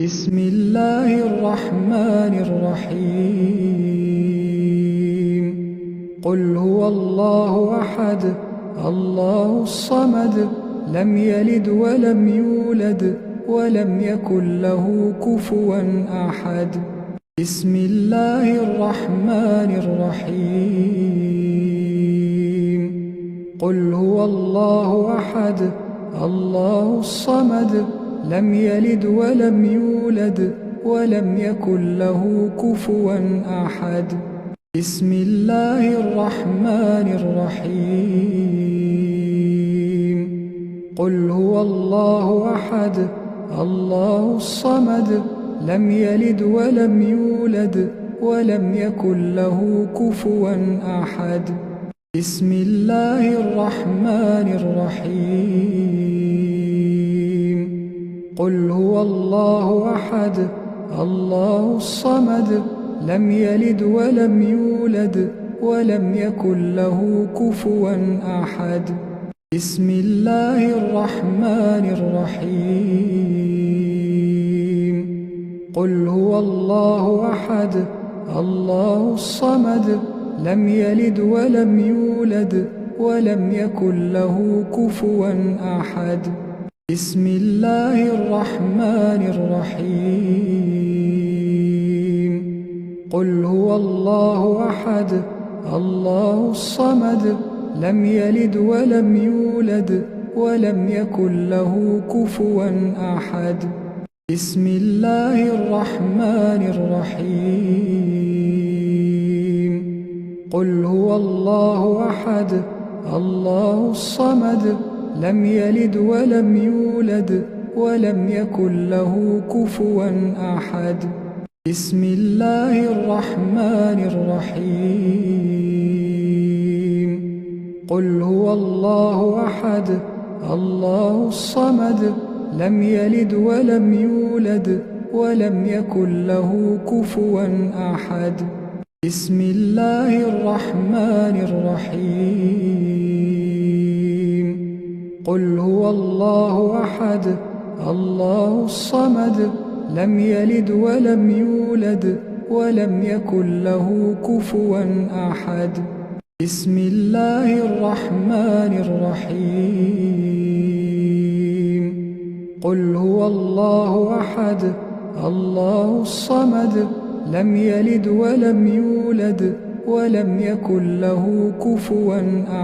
بسم الله الرحمن الرحيم قل هو الله أحد الله الصمد لم يلد ولم يولد ولم يكن له كفوا أحد بسم الله الرحمن الرحيم قل هو الله أحد الله الصمد لم يلد ولم يولد ولم يكن له كفوا أحد بسم الله الرحمن الرحيم قل هو الله أحد الله الصمد لم يلد ولم يولد ولم يكن له كفوا أحد بسم الله الرحمن الرحيم قل هو الله أحد الله الصمد لم يلد ولم يولد ولم يكن له كفوا أحد بسم الله الرحمن الرحيم قل هو الله أحد الله الصمد لم يلد ولم يولد ولم يكن له كفوا أحد بسم الله الرحمن الرحيم قل هو الله أحد الله الصمد لم يلد ولم يولد ولم يكن له كفوا أحد بسم الله الرحمن الرحيم قل هو الله أحد الله الصمد لم يلد ولم يولد ولم يكن له كفوا أحد بسم الله الرحمن الرحيم قل هو الله أحد الله الصمد لم يلد ولم يولد ولم يكن له كفوا أحد بسم الله الرحمن الرحيم قل هو الله أحد الله الصمد لم يلد ولم يولد ولم يكن له كفوا أحد بسم الله الرحمن الرحيم قل هو الله أحد الله الصمد لم يلد ولم يولد ولم يكن له كفوا أحد